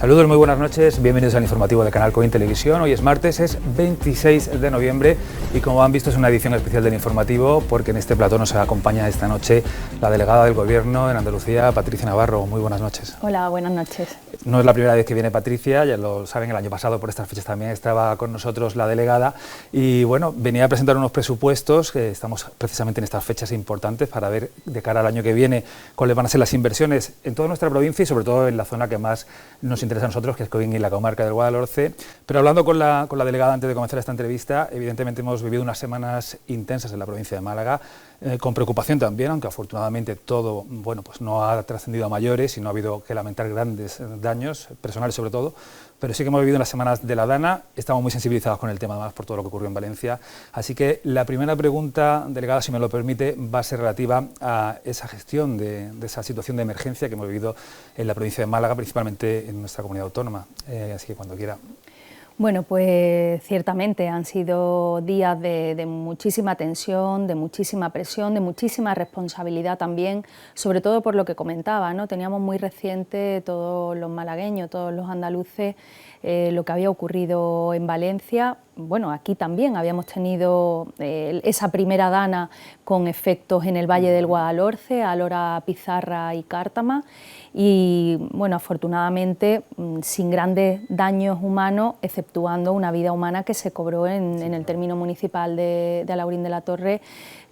Saludos, muy buenas noches, bienvenidos al informativo de Canal Coin Televisión. Hoy es martes, es 26 de noviembre y como han visto es una edición especial del informativo porque en este plató nos acompaña esta noche la delegada del Gobierno en Andalucía, Patricia Navarro. Muy buenas noches. Hola, buenas noches. No es la primera vez que viene Patricia, ya lo saben, el año pasado por estas fechas también estaba con nosotros la delegada y bueno, venía a presentar unos presupuestos que estamos precisamente en estas fechas importantes para ver de cara al año que viene cuáles van a ser las inversiones en toda nuestra provincia y sobre todo en la zona que más nos interesa a nosotros, que es Coín y la comarca del Guadalhorce. Pero hablando con la delegada antes de comenzar esta entrevista, evidentemente hemos vivido unas semanas intensas en la provincia de Málaga, con preocupación también, aunque afortunadamente todo pues no ha trascendido a mayores y no ha habido que lamentar grandes daños, personales sobre todo, pero sí que hemos vivido unas semanas de la Dana, estamos muy sensibilizados con el tema además por todo lo que ocurrió en Valencia, así que la primera pregunta, delegada, si me lo permite, va a ser relativa a esa gestión de esa situación de emergencia que hemos vivido en la provincia de Málaga, principalmente en nuestra comunidad autónoma, así que cuando quiera. Bueno, pues ciertamente han sido días de muchísima tensión, de muchísima presión, de muchísima responsabilidad también, sobre todo por lo que comentaba, ¿no? Teníamos muy reciente todos los malagueños, todos los andaluces, lo que había ocurrido en Valencia. Bueno, aquí también habíamos tenido esa primera dana con efectos en el Valle del Guadalhorce, Alhora, Pizarra y Cártama, y bueno, afortunadamente sin grandes daños humanos, exceptuando una vida humana que se cobró en el término municipal de Alhaurín de la Torre,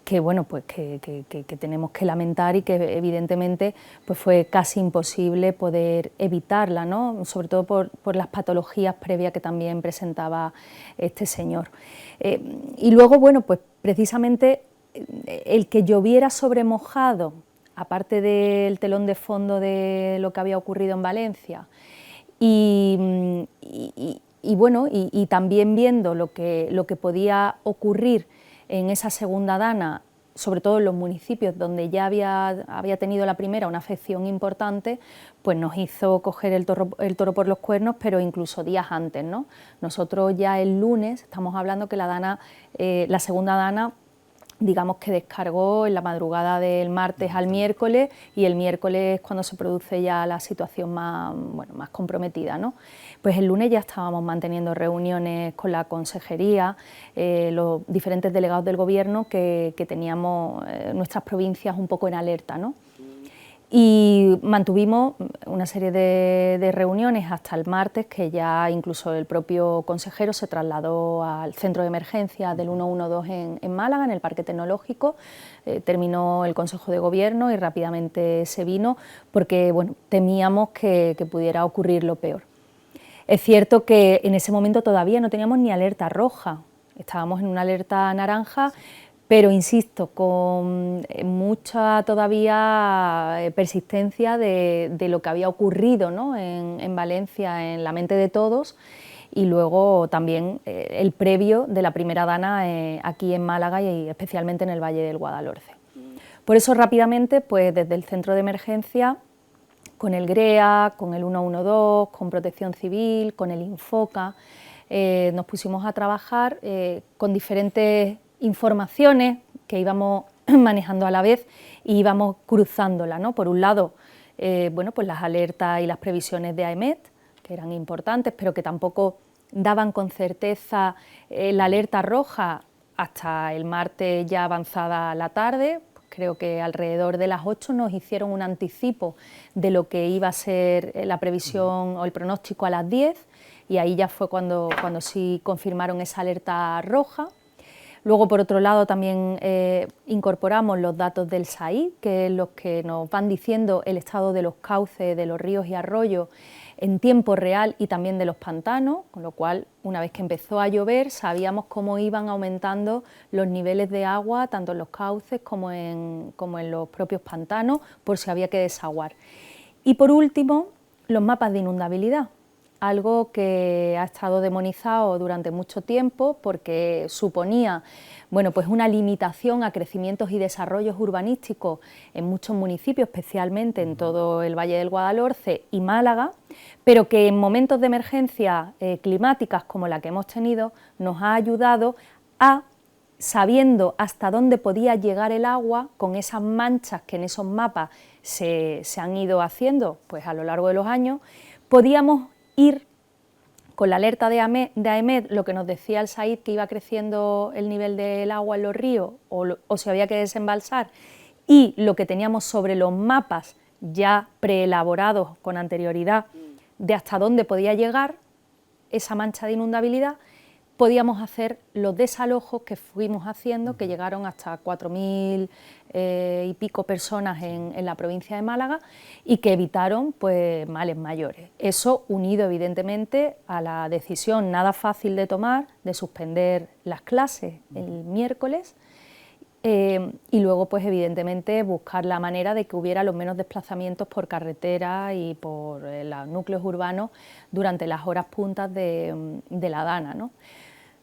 que bueno, pues que tenemos que lamentar y que evidentemente pues fue casi imposible poder evitarla, ¿no? Sobre todo por las patologías previas que también presentaba este señor. Y luego, bueno, pues precisamente el que lloviera sobre mojado, aparte del telón de fondo de lo que había ocurrido en Valencia, y también viendo lo que podía ocurrir en esa segunda dana, sobre todo en los municipios donde ya había tenido la primera una afección importante, pues nos hizo coger el toro por los cuernos, pero incluso días antes, ¿no? Nosotros ya el lunes estamos hablando que la segunda dana, digamos que descargó en la madrugada del martes al miércoles, y el miércoles es cuando se produce ya la situación más comprometida, ¿no? Pues el lunes ya estábamos manteniendo reuniones con la consejería, los diferentes delegados del Gobierno que teníamos nuestras provincias un poco en alerta, ¿no? Y mantuvimos una serie de reuniones hasta el martes, que ya incluso el propio consejero se trasladó al centro de emergencia del 112 en Málaga, en el Parque Tecnológico. Terminó el Consejo de Gobierno y rápidamente se vino porque bueno, temíamos que pudiera ocurrir lo peor. Es cierto que en ese momento todavía no teníamos ni alerta roja, estábamos en una alerta naranja, pero insisto, con mucha todavía persistencia de lo que había ocurrido, ¿no? en Valencia, en la mente de todos, y luego también el previo de la primera dana aquí en Málaga y especialmente en el Valle del Guadalhorce. Por eso rápidamente, pues desde el centro de emergencia, con el GREA, con el 112, con Protección Civil, con el Infoca, nos pusimos a trabajar con diferentes informaciones que íbamos manejando a la vez y íbamos cruzándola, ¿no? Por un lado, pues las alertas y las previsiones de AEMET, que eran importantes, pero que tampoco daban con certeza la alerta roja hasta el martes ya avanzada la tarde. Creo que alrededor de las 8 nos hicieron un anticipo de lo que iba a ser la previsión o el pronóstico a las 10, y ahí ya fue cuando sí confirmaron esa alerta roja. Luego, por otro lado, también incorporamos los datos del SAID, que es los que nos van diciendo el estado de los cauces, de los ríos y arroyos en tiempo real, y también de los pantanos, con lo cual, una vez que empezó a llover, sabíamos cómo iban aumentando los niveles de agua, tanto en los cauces como en los propios pantanos, por si había que desaguar. Y por último, los mapas de inundabilidad, algo que ha estado demonizado durante mucho tiempo porque suponía pues una limitación a crecimientos y desarrollos urbanísticos en muchos municipios, especialmente en todo el Valle del Guadalhorce y Málaga, pero que en momentos de emergencia climáticas como la que hemos tenido nos ha ayudado a, sabiendo hasta dónde podía llegar el agua, con esas manchas que en esos mapas se han ido haciendo pues a lo largo de los años, podíamos ir con la alerta de AEMET, lo que nos decía el SAID, que iba creciendo el nivel del agua en los ríos o se había que desembalsar, y lo que teníamos sobre los mapas ya preelaborados con anterioridad de hasta dónde podía llegar esa mancha de inundabilidad, podíamos hacer los desalojos que fuimos haciendo, que llegaron hasta 4.000 y pico personas en la provincia de Málaga y que evitaron pues, males mayores. Eso unido evidentemente a la decisión nada fácil de tomar de suspender las clases el miércoles y luego pues evidentemente buscar la manera de que hubiera los menos desplazamientos por carretera y por los núcleos urbanos durante las horas puntas de la Dana, ¿no?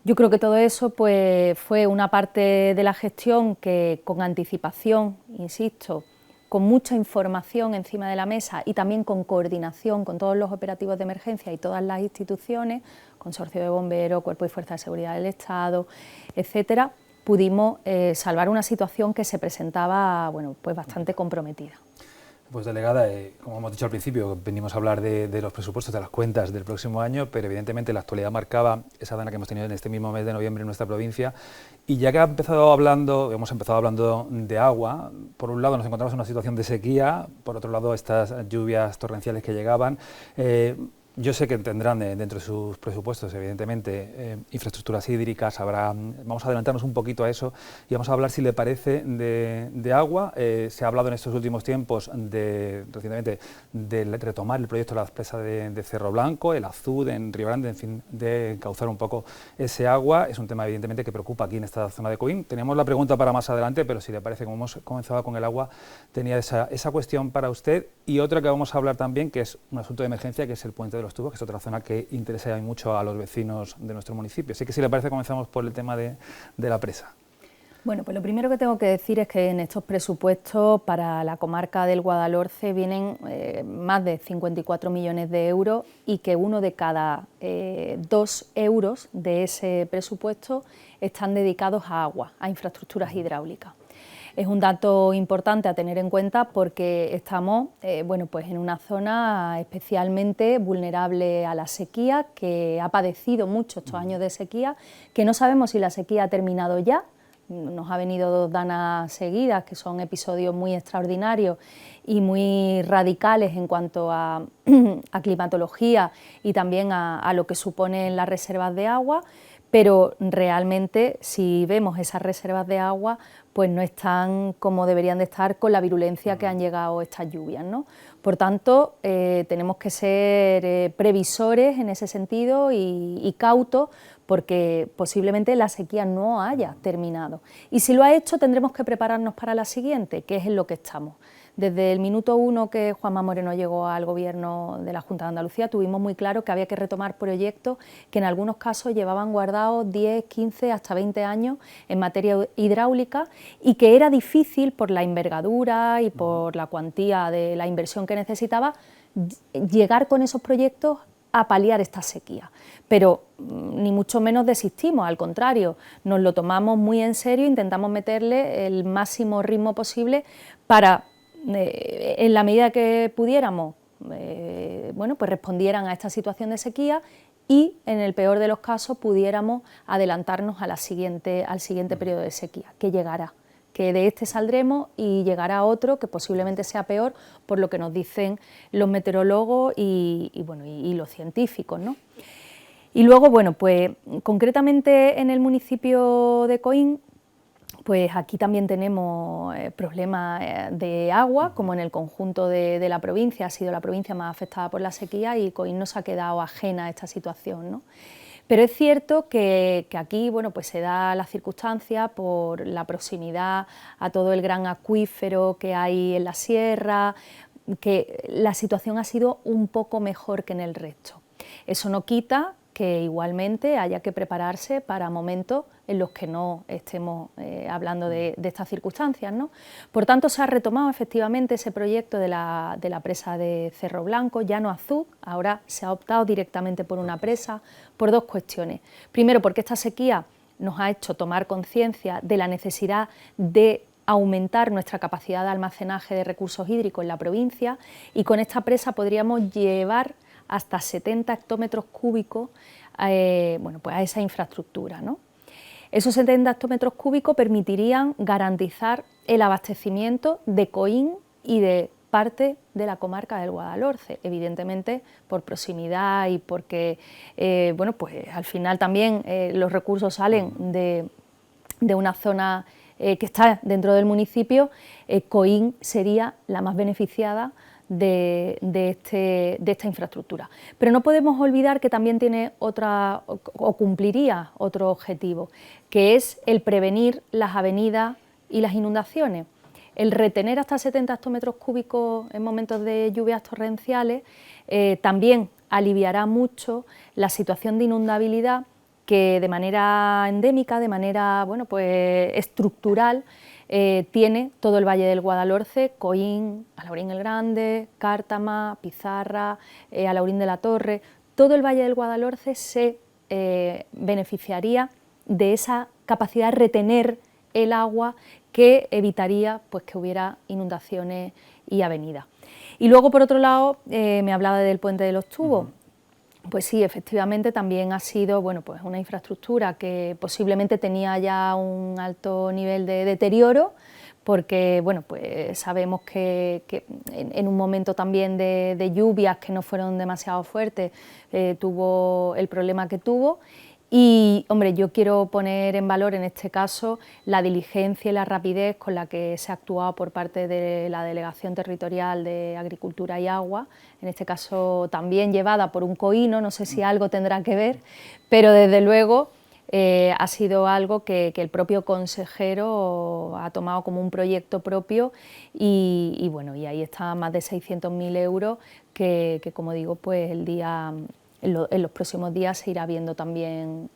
Yo creo que todo eso pues, fue una parte de la gestión que con anticipación, insisto, con mucha información encima de la mesa y también con coordinación con todos los operativos de emergencia y todas las instituciones, Consorcio de Bomberos, Cuerpo y Fuerza de Seguridad del Estado, etcétera, pudimos salvar una situación que se presentaba bueno, pues bastante comprometida. Pues delegada, como hemos dicho al principio, venimos a hablar de los presupuestos, de las cuentas del próximo año, pero evidentemente la actualidad marcaba esa dana que hemos tenido en este mismo mes de noviembre en nuestra provincia. Y ya que hemos empezado hablando de agua, por un lado nos encontramos en una situación de sequía, por otro lado estas lluvias torrenciales que llegaban. Yo sé que tendrán dentro de sus presupuestos, evidentemente, infraestructuras hídricas, vamos a adelantarnos un poquito a eso y vamos a hablar, si le parece, de agua. Se ha hablado en estos últimos tiempos, recientemente, de retomar el proyecto de la presa de Cerro Blanco, el Azud, en Río Grande, en fin, de encauzar un poco ese agua. Es un tema, evidentemente, que preocupa aquí en esta zona de Coín. Teníamos la pregunta para más adelante, pero si le parece, como hemos comenzado con el agua, tenía esa cuestión para usted. Y otra que vamos a hablar también, que es un asunto de emergencia, que es el Puente de los Tubos, que es otra zona que interesa mucho a los vecinos de nuestro municipio. Así que, si le parece, comenzamos por el tema de la presa. Bueno, pues lo primero que tengo que decir es que en estos presupuestos para la comarca del Guadalhorce vienen más de 54 millones de euros y que uno de cada 2 euros de ese presupuesto están dedicados a agua, a infraestructuras hidráulicas. Es un dato importante a tener en cuenta porque estamos bueno, pues en una zona especialmente vulnerable a la sequía, que ha padecido mucho estos años de sequía, que no sabemos si la sequía ha terminado ya. Nos ha venido 2 danas seguidas, que son episodios muy extraordinarios y muy radicales en cuanto a climatología y también a lo que suponen las reservas de agua, pero realmente si vemos esas reservas de agua pues no están como deberían de estar con la virulencia que han llegado estas lluvias, ¿no? Por tanto, tenemos que ser previsores en ese sentido y cautos, porque posiblemente la sequía no haya terminado. Y si lo ha hecho, tendremos que prepararnos para la siguiente, que es en lo que estamos. Desde el minuto 1 que Juanma Moreno llegó al Gobierno de la Junta de Andalucía, tuvimos muy claro que había que retomar proyectos que en algunos casos llevaban guardados 10, 15, hasta 20 años en materia hidráulica y que era difícil por la envergadura y por la cuantía de la inversión que necesitaba llegar con esos proyectos a paliar esta sequía. Pero ni mucho menos desistimos, al contrario, nos lo tomamos muy en serio, intentamos meterle el máximo ritmo posible para, en la medida que pudiéramos, bueno, pues respondieran a esta situación de sequía y, en el peor de los casos, pudiéramos adelantarnos al siguiente periodo de sequía, que llegará, que de este saldremos y llegará otro que posiblemente sea peor, por lo que nos dicen los meteorólogos y los científicos, ¿no? Y luego, bueno, pues concretamente en el municipio de Coín, pues aquí también tenemos problemas de agua, como en el conjunto de la provincia. Ha sido la provincia más afectada por la sequía y Coín no se ha quedado ajena a esta situación, ¿no? Pero es cierto que aquí, bueno, pues se da la circunstancia por la proximidad a todo el gran acuífero que hay en la sierra, que la situación ha sido un poco mejor que en el resto. Eso no quita que igualmente haya que prepararse para momentos en los que no estemos hablando de estas circunstancias, ¿no? Por tanto, se ha retomado efectivamente ese proyecto de la presa de Cerro Blanco, ya no Azud, ahora se ha optado directamente por una presa, por 2 cuestiones. Primero, porque esta sequía nos ha hecho tomar conciencia de la necesidad de aumentar nuestra capacidad de almacenaje de recursos hídricos en la provincia, y con esta presa podríamos llevar hasta 70 hectómetros cúbicos bueno, pues a esa infraestructura, ¿no? Esos 70 hectómetros cúbicos permitirían garantizar el abastecimiento de Coín y de parte de la comarca del Guadalhorce, evidentemente por proximidad y porque bueno, pues al final también los recursos salen de una zona que está dentro del municipio. Coín sería la más beneficiada de esta infraestructura. Pero no podemos olvidar que también tiene otra, o cumpliría otro objetivo, que es el prevenir las avenidas y las inundaciones. El retener hasta 70 hectómetros cúbicos en momentos de lluvias torrenciales también aliviará mucho la situación de inundabilidad que de manera endémica, de manera bueno, pues, estructural, tiene todo el Valle del Guadalhorce, Coín, Alhaurín el Grande, Cártama, Pizarra, Alhaurín de la Torre. Todo el Valle del Guadalhorce se beneficiaría de esa capacidad de retener el agua que evitaría pues, que hubiera inundaciones y avenidas. Y luego, por otro lado, me hablaba del Puente de los Tubos. Pues sí, efectivamente también ha sido bueno, pues una infraestructura que posiblemente tenía ya un alto nivel de deterioro, porque bueno, pues sabemos que en un momento también de lluvias que no fueron demasiado fuertes, tuvo el problema que tuvo. Y, hombre, yo quiero poner en valor en este caso la diligencia y la rapidez con la que se ha actuado por parte de la Delegación Territorial de Agricultura y Agua, en este caso también llevada por un coíno, no sé si algo tendrá que ver, pero desde luego ha sido algo que el propio consejero ha tomado como un proyecto propio y bueno, y ahí está más de 600.000 euros que como digo, pues el día... En los próximos días se irá viendo también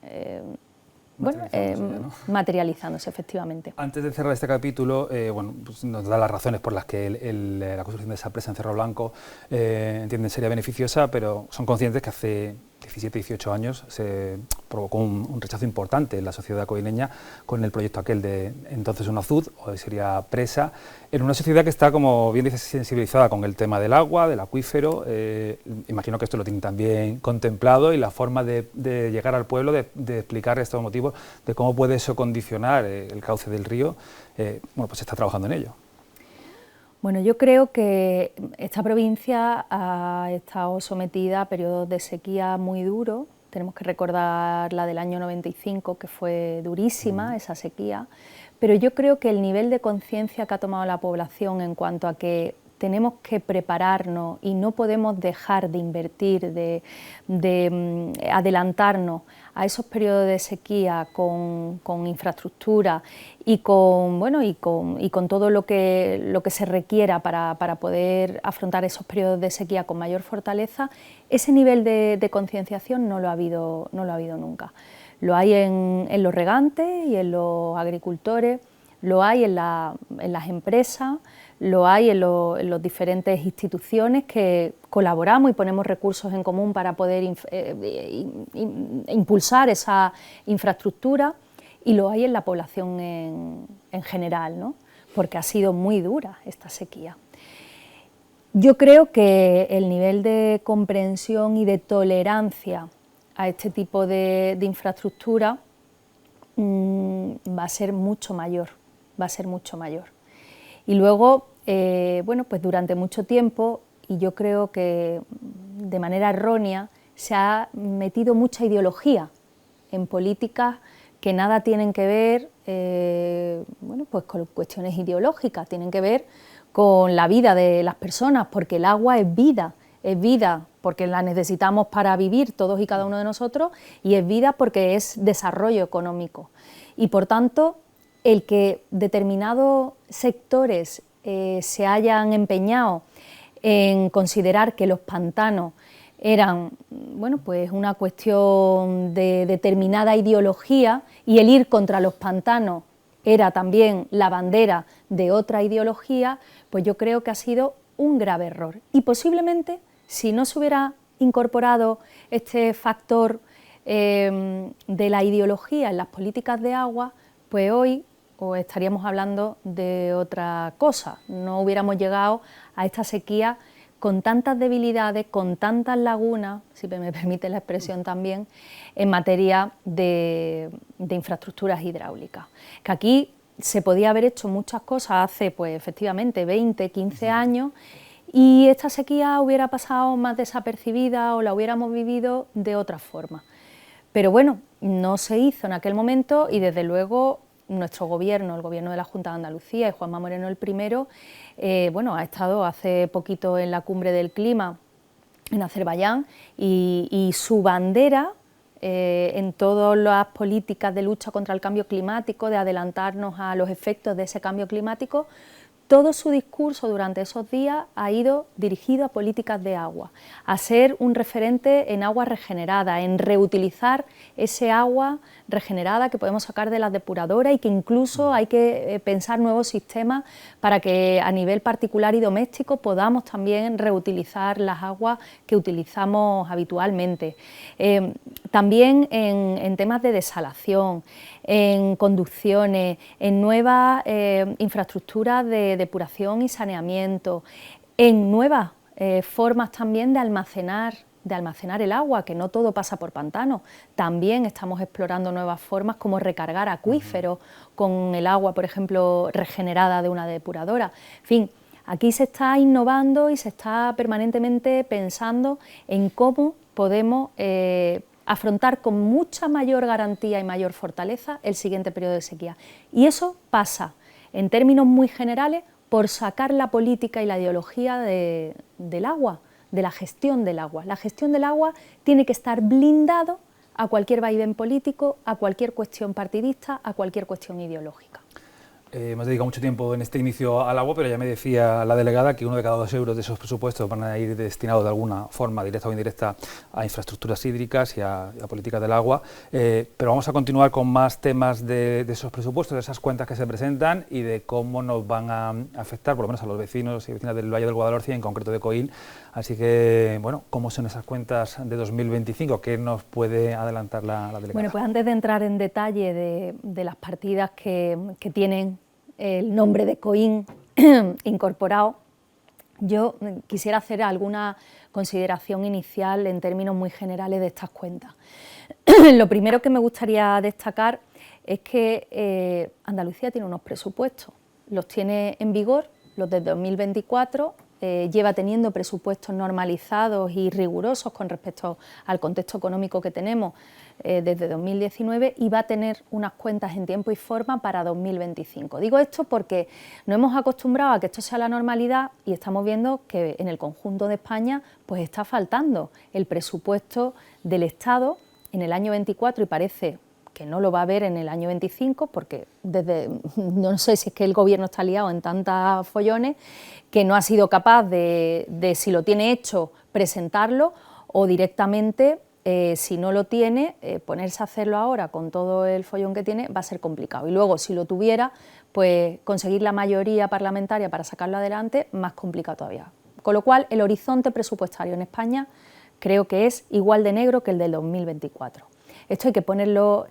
materializándose, efectivamente. Antes de cerrar este capítulo, bueno, pues nos da las razones por las que la construcción de esa presa en Cerro Blanco entienden sería beneficiosa, pero son conscientes que hace 17, 18 años se provocó un rechazo importante en la sociedad coineña con el proyecto aquel de entonces UNAZUD, hoy sería Presa, en una sociedad que está, como bien dices, sensibilizada con el tema del agua, del acuífero. Imagino que esto lo tienen también contemplado y la forma de llegar al pueblo, de explicar estos motivos, de cómo puede eso condicionar el cauce del río, bueno, pues se está trabajando en ello. Bueno, yo creo que esta provincia ha estado sometida a periodos de sequía muy duros. Tenemos que recordar la del año 95, que fue durísima, esa sequía, pero yo creo que el nivel de conciencia que ha tomado la población en cuanto a que tenemos que prepararnos y no podemos dejar de invertir, de adelantarnos a esos periodos de sequía con infraestructura y con, bueno, y con todo lo que se requiera para poder afrontar esos periodos de sequía con mayor fortaleza, ese nivel de concienciación no lo ha habido nunca. Lo hay en los regantes y en los agricultores, lo hay en las empresas, lo hay en las diferentes instituciones que colaboramos y ponemos recursos en común para poder impulsar esa infraestructura, y lo hay en la población en general, ¿no? Porque ha sido muy dura esta sequía. Yo creo que el nivel de comprensión y de tolerancia a este tipo de infraestructura va a ser mucho mayor, Y luego, bueno, pues durante mucho tiempo, y yo creo que de manera errónea, se ha metido mucha ideología en políticas que nada tienen que ver bueno, pues con cuestiones ideológicas, tienen que ver con la vida de las personas, porque el agua es vida porque la necesitamos para vivir todos y cada uno de nosotros, y es vida porque es desarrollo económico. Y por tanto, el que determinados sectores se hayan empeñado en considerar que los pantanos eran, bueno, pues una cuestión de determinada ideología, y el ir contra los pantanos era también la bandera de otra ideología, pues yo creo que ha sido un grave error. Y posiblemente, si no se hubiera incorporado este factor de la ideología en las políticas de agua, pues hoy estaríamos hablando de otra cosa, no hubiéramos llegado a esta sequía con tantas debilidades, con tantas lagunas, si me permite la expresión también, en materia de infraestructuras hidráulicas. Que aquí se podía haber hecho muchas cosas hace, pues efectivamente, 20, 15 años, y esta sequía hubiera pasado más desapercibida o la hubiéramos vivido de otra forma. Pero bueno, no se hizo en aquel momento y desde luego nuestro gobierno, el gobierno de la Junta de Andalucía y Juanma Moreno el primero, bueno, ha estado hace poquito en la Cumbre del Clima en Azerbaiyán y su bandera en todas las políticas de lucha contra el cambio climático, de adelantarnos a los efectos de ese cambio climático, todo su discurso durante esos días ha ido dirigido a políticas de agua, a ser un referente en agua regenerada, en reutilizar ese agua regenerada que podemos sacar de las depuradoras y que incluso hay que pensar nuevos sistemas para que a nivel particular y doméstico podamos también reutilizar las aguas que utilizamos habitualmente. También en temas de desalación, en conducciones, en nuevas infraestructuras de depuración y saneamiento, en nuevas formas también de almacenar el agua, que no todo pasa por pantanos. También estamos explorando nuevas formas como recargar acuíferos con el agua, por ejemplo, regenerada de una depuradora. En fin, aquí se está innovando y se está permanentemente pensando en cómo podemos afrontar con mucha mayor garantía y mayor fortaleza el siguiente periodo de sequía. Y eso pasa, en términos muy generales, por sacar la política y la ideología del agua, de la gestión del agua. La gestión del agua tiene que estar blindado a cualquier vaivén político, a cualquier cuestión partidista, a cualquier cuestión ideológica. Hemos dedicado mucho tiempo en este inicio al agua, pero ya me decía la delegada que 1 de cada 2 euros de esos presupuestos van a ir destinados de alguna forma, directa o indirecta, a infraestructuras hídricas y a políticas del agua. Pero vamos a continuar con más temas de esos presupuestos, de esas cuentas que se presentan y de cómo nos van a afectar, por lo menos a los vecinos y vecinas del Valle del Guadalhorce, en concreto de Coín. Así que, bueno, ¿cómo son esas cuentas de 2025? ¿Qué nos puede adelantar la delegada? Bueno, pues antes de entrar en detalle de las partidas que tienen el nombre de Coín incorporado, yo quisiera hacer alguna consideración inicial en términos muy generales de estas cuentas. Lo primero que me gustaría destacar es que Andalucía tiene unos presupuestos, los tiene en vigor, los de 2024, lleva teniendo presupuestos normalizados y rigurosos con respecto al contexto económico que tenemos desde 2019 y va a tener unas cuentas en tiempo y forma para 2025. Digo esto porque nos hemos acostumbrado a que esto sea la normalidad y estamos viendo que en el conjunto de España pues está faltando el presupuesto del Estado en el año 24 y parece que no lo va a ver en el año 25 porque no sé si es que el gobierno está liado en tantos follones que no ha sido capaz de si lo tiene hecho, presentarlo o directamente, si no lo tiene, ponerse a hacerlo ahora con todo el follón que tiene va a ser complicado. Y luego, si lo tuviera, pues conseguir la mayoría parlamentaria para sacarlo adelante, más complicado todavía. Con lo cual, el horizonte presupuestario en España creo que es igual de negro que el del 2024. Esto hay que ponerlo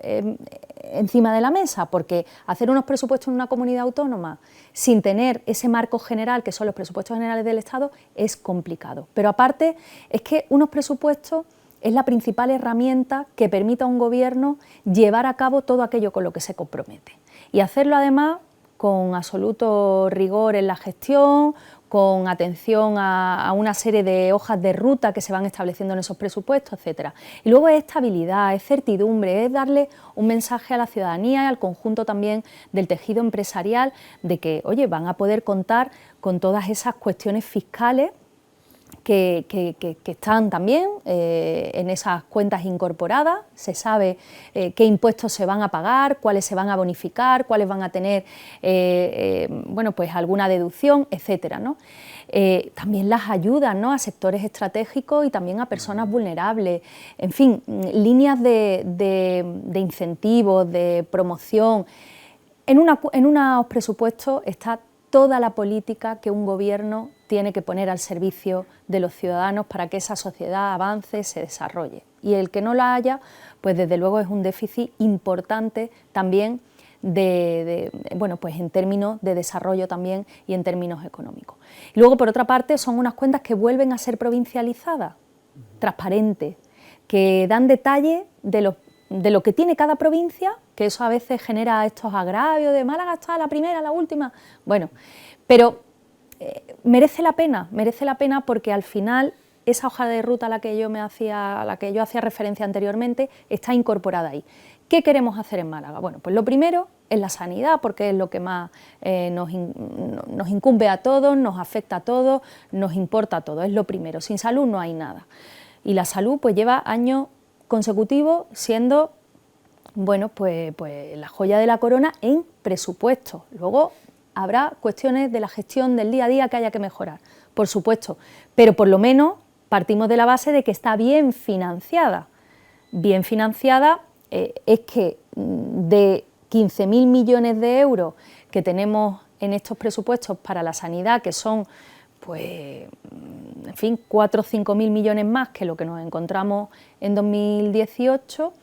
encima de la mesa, porque hacer unos presupuestos en una comunidad autónoma sin tener ese marco general, que son los presupuestos generales del Estado, es complicado. Pero aparte, es que unos presupuestos es la principal herramienta que permite a un gobierno llevar a cabo todo aquello con lo que se compromete. Y hacerlo además con absoluto rigor en la gestión, con atención a una serie de hojas de ruta que se van estableciendo en esos presupuestos, etcétera. Y luego es estabilidad, es certidumbre, es darle un mensaje a la ciudadanía y al conjunto también del tejido empresarial de que, oye, van a poder contar con todas esas cuestiones fiscales que están también en esas cuentas incorporadas. Se sabe qué impuestos se van a pagar, cuáles se van a bonificar, cuáles van a tener bueno, pues alguna deducción, etcétera, ¿no? También las ayudas, ¿no?, a sectores estratégicos y también a personas vulnerables, en fin, líneas de incentivos, de promoción. En unos presupuestos está toda la política que un gobierno tiene que poner al servicio de los ciudadanos para que esa sociedad avance, se desarrolle. Y el que no la haya, pues desde luego es un déficit importante también bueno, pues en términos de desarrollo también y en términos económicos. Y luego, por otra parte, son unas cuentas que vuelven a ser provincializadas, transparentes, que dan detalle de lo que tiene cada provincia, que eso a veces genera estos agravios de Málaga está la primera, la última, bueno, pero merece la pena porque al final esa hoja de ruta a la que yo hacía referencia anteriormente está incorporada ahí. ¿Qué queremos hacer en Málaga? Bueno, pues lo primero es la sanidad, porque es lo que más nos incumbe a todos, nos afecta a todos, nos importa a todos, es lo primero. Sin salud no hay nada. Y la salud pues lleva años consecutivos siendo, bueno, pues la joya de la corona en presupuesto. Luego habrá cuestiones de la gestión del día a día que haya que mejorar, por supuesto, pero por lo menos partimos de la base de que está bien financiada. Bien financiada es que de 15.000 millones de euros que tenemos en estos presupuestos para la sanidad, que son, pues, en fin, 4 o 5.000 millones más que lo que nos encontramos en 2018,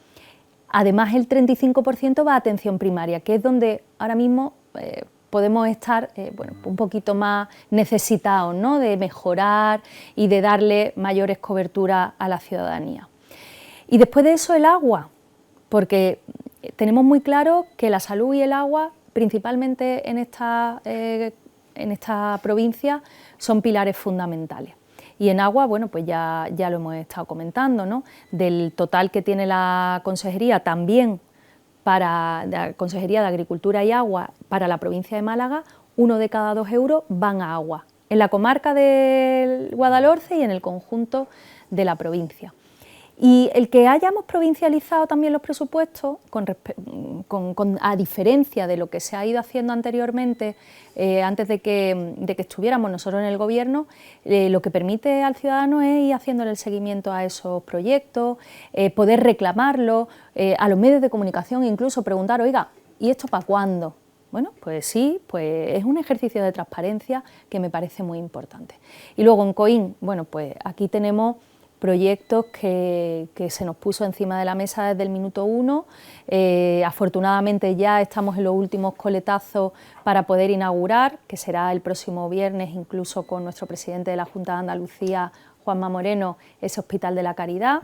además el 35% va a atención primaria, que es donde ahora mismo podemos estar bueno, un poquito más necesitados, ¿no?, de mejorar y de darle mayores coberturas a la ciudadanía. Y después de eso el agua, porque tenemos muy claro que la salud y el agua, principalmente en esta provincia, son pilares fundamentales. Y en agua, bueno, pues ya lo hemos estado comentando, ¿no?, del total que tiene la Consejería también para la Consejería de Agricultura y Agua para la provincia de Málaga, 1 de cada 2 euros van a agua, en la comarca del Guadalhorce y en el conjunto de la provincia. Y el que hayamos provincializado también los presupuestos, a diferencia de lo que se ha ido haciendo anteriormente, antes de que estuviéramos nosotros en el Gobierno, lo que permite al ciudadano es ir haciéndole el seguimiento a esos proyectos, poder reclamarlo, a los medios de comunicación incluso preguntar, oiga, ¿y esto para cuándo? Bueno, pues sí, pues es un ejercicio de transparencia que me parece muy importante. Y luego en Coín, bueno, pues aquí tenemos proyectos que se nos puso encima de la mesa desde el minuto 1. Afortunadamente ya estamos en los últimos coletazos para poder inaugurar, que será el próximo viernes, incluso con nuestro presidente de la Junta de Andalucía, Juanma Moreno, ese Hospital de la Caridad,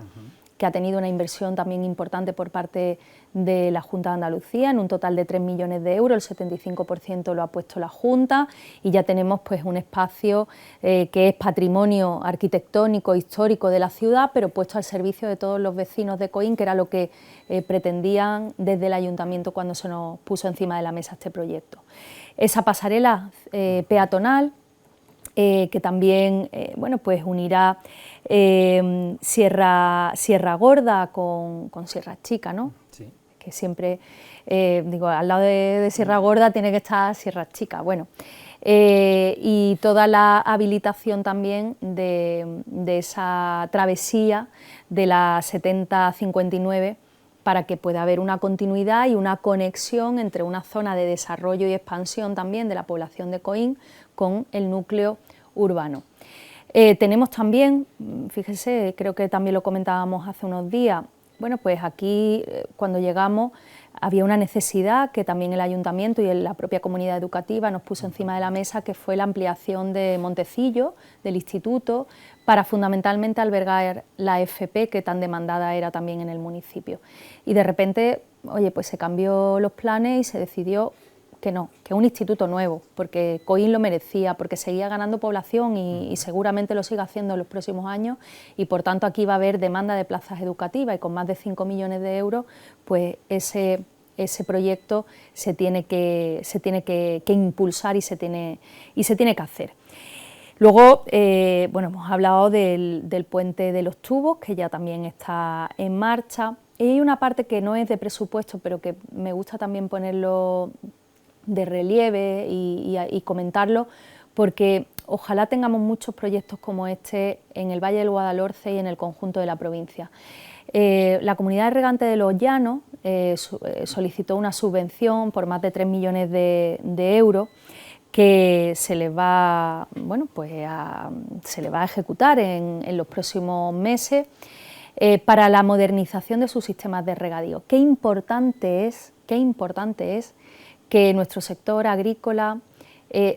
que ha tenido una inversión también importante por parte de la Junta de Andalucía, en un total de 3 millones de euros, el 75% lo ha puesto la Junta, y ya tenemos pues un espacio que es patrimonio arquitectónico, histórico de la ciudad, pero puesto al servicio de todos los vecinos de Coín, que era lo que pretendían desde el Ayuntamiento cuando se nos puso encima de la mesa este proyecto. Esa pasarela peatonal, que también bueno, pues unirá Sierra Gorda con Sierra Chica, ¿no? Sí. Que siempre, digo, al lado de Sierra Gorda tiene que estar Sierra Chica, bueno, y toda la habilitación también de esa travesía de la 7059 para que pueda haber una continuidad y una conexión entre una zona de desarrollo y expansión también de la población de Coín con el núcleo urbano. Tenemos también, fíjese, creo que también lo comentábamos hace unos días, bueno, pues aquí cuando llegamos había una necesidad que también el Ayuntamiento y la propia comunidad educativa nos puso encima de la mesa, que fue la ampliación de Montecillo, del instituto, para fundamentalmente albergar la FP que tan demandada era también en el municipio. Y de repente, oye, pues se cambió los planes y se decidió que no, que un instituto nuevo, porque Coín lo merecía, porque seguía ganando población y seguramente lo siga haciendo en los próximos años, y por tanto aquí va a haber demanda de plazas educativas, y con más de 5 millones de euros, pues ese proyecto se tiene que impulsar y se tiene que hacer. Luego, bueno, hemos hablado del puente de los tubos, que ya también está en marcha, y hay una parte que no es de presupuesto, pero que me gusta también ponerlo de relieve y comentarlo, porque ojalá tengamos muchos proyectos como este en el Valle del Guadalhorce y en el conjunto de la provincia. La Comunidad de Regantes de los Llanos solicitó una subvención por más de 3 millones de euros que se les va, bueno, pues se les va a ejecutar en los próximos meses para la modernización de sus sistemas de regadío. Qué importante es que nuestro sector agrícola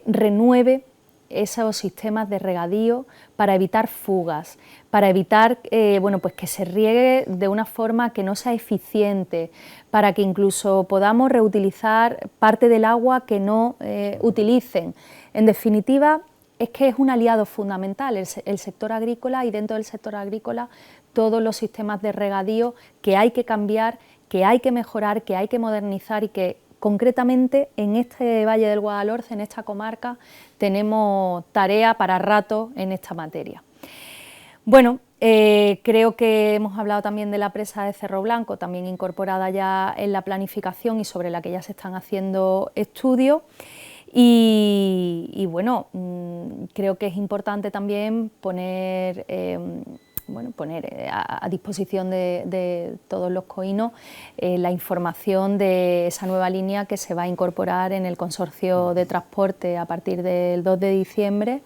renueve esos sistemas de regadío para evitar fugas, para evitar bueno, pues que se riegue de una forma que no sea eficiente, para que incluso podamos reutilizar parte del agua que no utilicen. En definitiva, es que es un aliado fundamental el sector agrícola, y dentro del sector agrícola todos los sistemas de regadío que hay que cambiar, que hay que mejorar, que hay que modernizar, y que concretamente en este Valle del Guadalhorce, en esta comarca, tenemos tarea para rato en esta materia. Bueno, creo que hemos hablado también de la presa de Cerro Blanco, también incorporada ya en la planificación y sobre la que ya se están haciendo estudios. Y bueno, creo que es importante también poner a disposición de todos los coínos la información de esa nueva línea que se va a incorporar en el consorcio de transporte a partir del 2 de diciembre,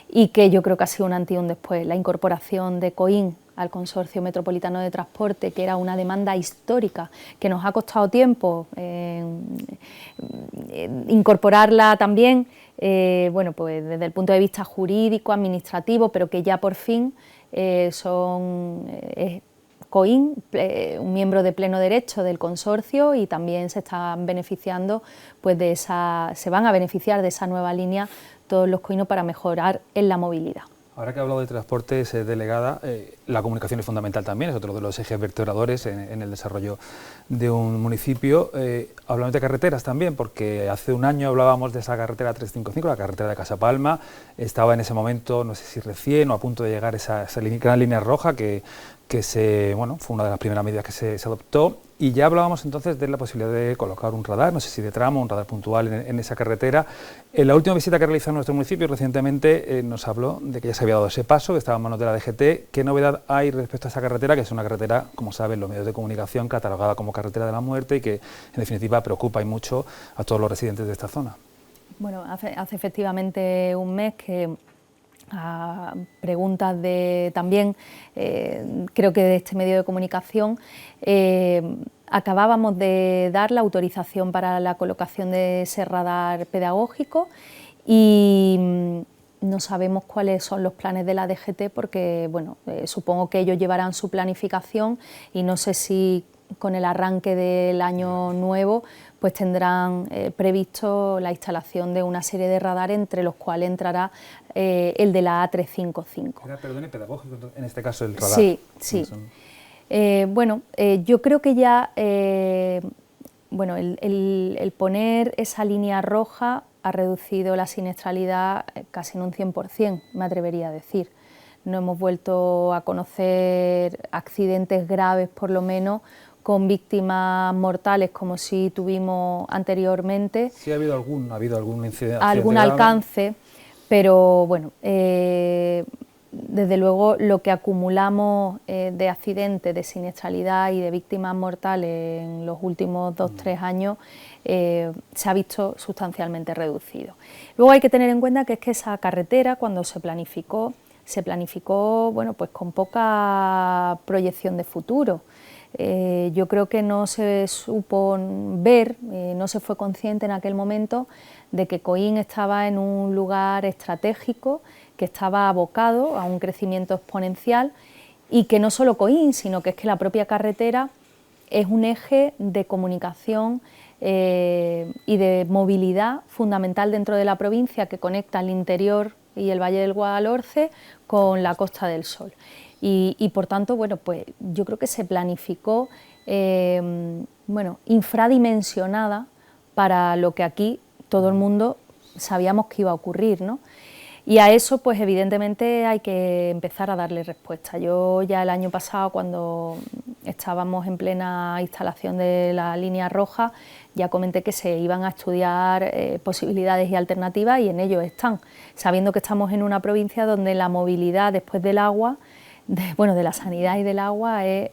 y que yo creo que ha sido un antes y un después. La incorporación de Coín al Consorcio Metropolitano de Transporte, que era una demanda histórica, que nos ha costado tiempo incorporarla también, bueno, pues desde el punto de vista jurídico, administrativo, pero que ya por fin Coín, un miembro de pleno derecho del consorcio, y también se están beneficiando pues se van a beneficiar de esa nueva línea todos los coínos para mejorar en la movilidad. Ahora que ha hablado de transportes, delegada, la comunicación es fundamental también, es otro de los ejes vertebradores en el desarrollo de un municipio. Hablamos de carreteras también, porque hace un año hablábamos de esa carretera 355, la carretera de Casapalma. Estaba en ese momento, no sé si recién o a punto de llegar esa gran línea roja que fue una de las primeras medidas que se adoptó. Y ya hablábamos entonces de la posibilidad de colocar un radar, no sé si de tramo, un radar puntual en esa carretera. En la última visita que realizó en nuestro municipio recientemente nos habló de que ya se había dado ese paso, que estaba en manos de la DGT. ¿Qué novedad hay respecto a esa carretera, que es una carretera, como saben los medios de comunicación, catalogada como carretera de la muerte y que en definitiva preocupa y mucho a todos los residentes de esta zona? Bueno, hace efectivamente un mes que, a preguntas también creo que de este medio de comunicación, acabábamos de dar la autorización para la colocación de ese radar pedagógico, y no sabemos cuáles son los planes de la DGT, porque bueno, supongo que ellos llevarán su planificación, y no sé si con el arranque del año nuevo pues tendrán previsto la instalación de una serie de radares, entre los cuales entrará el de la A355. Era, perdone, pedagógico, en este caso el radar. Sí, sí. Bueno, yo creo que ya bueno, el poner esa línea roja ha reducido la siniestralidad casi en un 100%, me atrevería a decir. No hemos vuelto a conocer accidentes graves, por lo menos, con víctimas mortales como sí tuvimos anteriormente. Sí ha habido algún incidente. Algún alcance, pero bueno, desde luego lo que acumulamos de accidentes, de siniestralidad y de víctimas mortales en los últimos 2-3 años se ha visto sustancialmente reducido. Luego hay que tener en cuenta que es que esa carretera, cuando se planificó bueno, pues con poca proyección de futuro. Yo creo que no se supo ver, no se fue consciente en aquel momento de que Coín estaba en un lugar estratégico, que estaba abocado a un crecimiento exponencial, y que no solo Coín, sino que es que la propia carretera es un eje de comunicación y de movilidad fundamental dentro de la provincia, que conecta el interior y el Valle del Guadalhorce con la Costa del Sol. Y por tanto, bueno, pues yo creo que se planificó bueno, infradimensionada para lo que aquí todo el mundo sabíamos que iba a ocurrir, ¿no? Y a eso, pues evidentemente hay que empezar a darle respuesta. Yo ya el año pasado, cuando estábamos en plena instalación de la línea roja, ya comenté que se iban a estudiar posibilidades y alternativas, y en ello están, sabiendo que estamos en una provincia donde la movilidad después del agua, de la sanidad y del agua es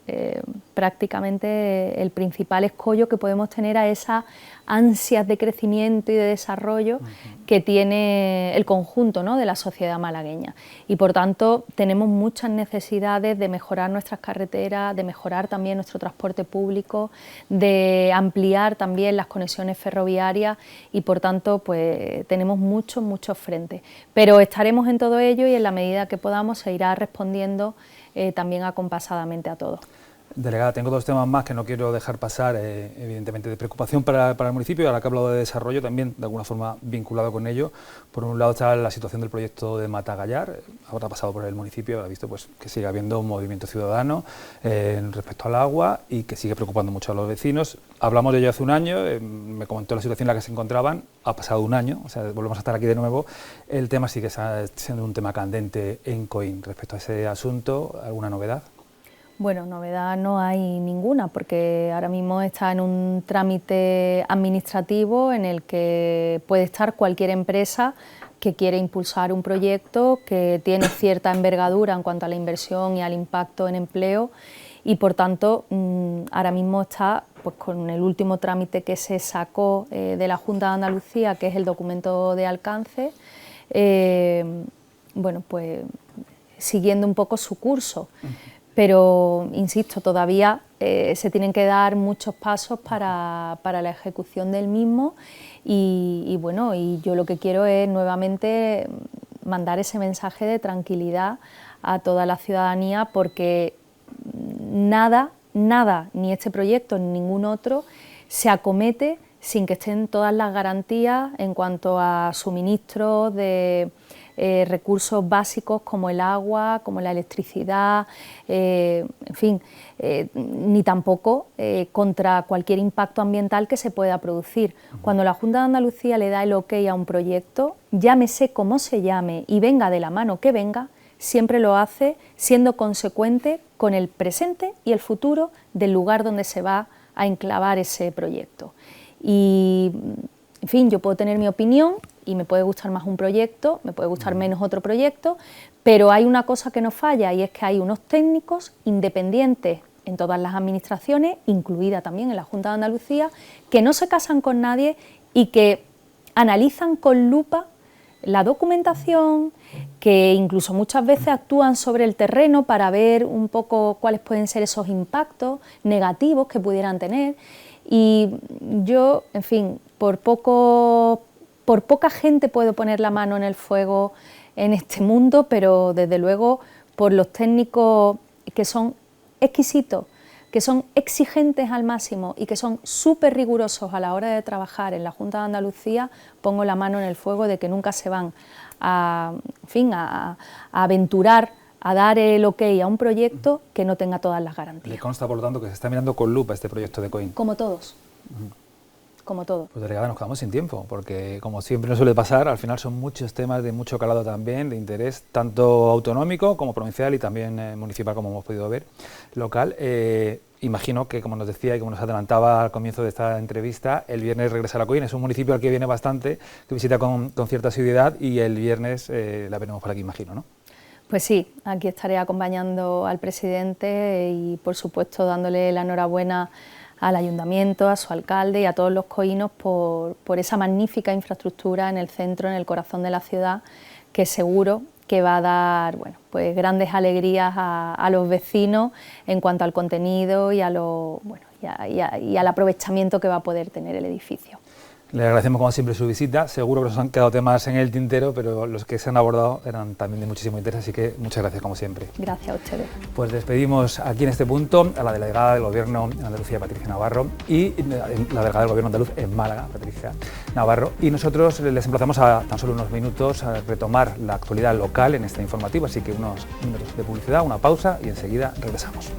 prácticamente el principal escollo que podemos tener a esas ansias de crecimiento y de desarrollo que tiene el conjunto, ¿no?, de la sociedad malagueña. Y por tanto tenemos muchas necesidades de mejorar nuestras carreteras, de mejorar también nuestro transporte público, de ampliar también las conexiones ferroviarias y por tanto pues tenemos muchos frentes. Pero estaremos en todo ello y en la medida que podamos se irá respondiendo también acompasadamente a todo. Delegada, tengo dos temas más que no quiero dejar pasar, evidentemente de preocupación para el municipio, ahora que he hablado de desarrollo también de alguna forma vinculado con ello. Por un lado está la situación del proyecto de Matagallar, ahora ha pasado por el municipio, ha visto pues, que sigue habiendo un movimiento ciudadano respecto al agua y que sigue preocupando mucho a los vecinos. Hablamos de ello hace un año, me comentó la situación en la que se encontraban, ha pasado un año, o sea, volvemos a estar aquí de nuevo. El tema sigue siendo un tema candente en Coín. Respecto a ese asunto, ¿alguna novedad? Bueno, novedad no hay ninguna, porque ahora mismo está en un trámite administrativo en el que puede estar cualquier empresa que quiere impulsar un proyecto que tiene cierta envergadura en cuanto a la inversión y al impacto en empleo y por tanto ahora mismo está pues, con el último trámite que se sacó de la Junta de Andalucía, que es el documento de alcance, bueno, pues siguiendo un poco su curso. Pero, insisto, todavía se tienen que dar muchos pasos para la ejecución del mismo y bueno, y yo lo que quiero es nuevamente mandar ese mensaje de tranquilidad a toda la ciudadanía porque nada, ni este proyecto ni ningún otro se acomete sin que estén todas las garantías en cuanto a suministros de recursos básicos como el agua, como la electricidad, en fin, ni tampoco contra cualquier impacto ambiental que se pueda producir. Cuando la Junta de Andalucía le da el ok a un proyecto, llámese como se llame y venga de la mano que venga, siempre lo hace siendo consecuente con el presente y el futuro del lugar donde se va a enclavar ese proyecto. Y, en fin, yo puedo tener mi opinión y me puede gustar más un proyecto, me puede gustar menos otro proyecto, pero hay una cosa que nos falla y es que hay unos técnicos independientes en todas las administraciones, incluida también en la Junta de Andalucía, que no se casan con nadie y que analizan con lupa la documentación, que incluso muchas veces actúan sobre el terreno para ver un poco cuáles pueden ser esos impactos negativos que pudieran tener. Y yo, en fin, por poca gente puedo poner la mano en el fuego en este mundo, pero desde luego por los técnicos que son exquisitos, que son exigentes al máximo y que son súper rigurosos a la hora de trabajar en la Junta de Andalucía, pongo la mano en el fuego de que nunca se van a, en fin, a aventurar a dar el ok a un proyecto que no tenga todas las garantías. Le consta, por lo tanto, que se está mirando con lupa este proyecto de Coín. Como todos. Como todo. Pues delegada, nos quedamos sin tiempo, porque como siempre nos suele pasar, al final son muchos temas de mucho calado también, de interés tanto autonómico como provincial y también municipal, como hemos podido ver, local. Imagino que, como nos decía y como nos adelantaba al comienzo de esta entrevista, el viernes regresará a Coín, es un municipio al que viene bastante, que visita con cierta asiduidad y el viernes la veremos por aquí, imagino, ¿no? Pues sí, aquí estaré acompañando al presidente y, por supuesto, dándole la enhorabuena al ayuntamiento, a su alcalde y a todos los coínos por esa magnífica infraestructura en el centro, en el corazón de la ciudad, que seguro que va a dar, bueno, pues grandes alegrías a los vecinos en cuanto al contenido y al aprovechamiento que va a poder tener el edificio. Le agradecemos como siempre su visita, seguro que nos han quedado temas en el tintero, pero los que se han abordado eran también de muchísimo interés, así que muchas gracias como siempre. Gracias a ustedes. Pues despedimos aquí en este punto a la delegada del Gobierno de Andalucía, Patricia Navarro, y la delegada del Gobierno andaluz en Málaga, Patricia Navarro, y nosotros les emplazamos a tan solo unos minutos a retomar la actualidad local en este informativo, así que unos minutos de publicidad, una pausa y enseguida regresamos.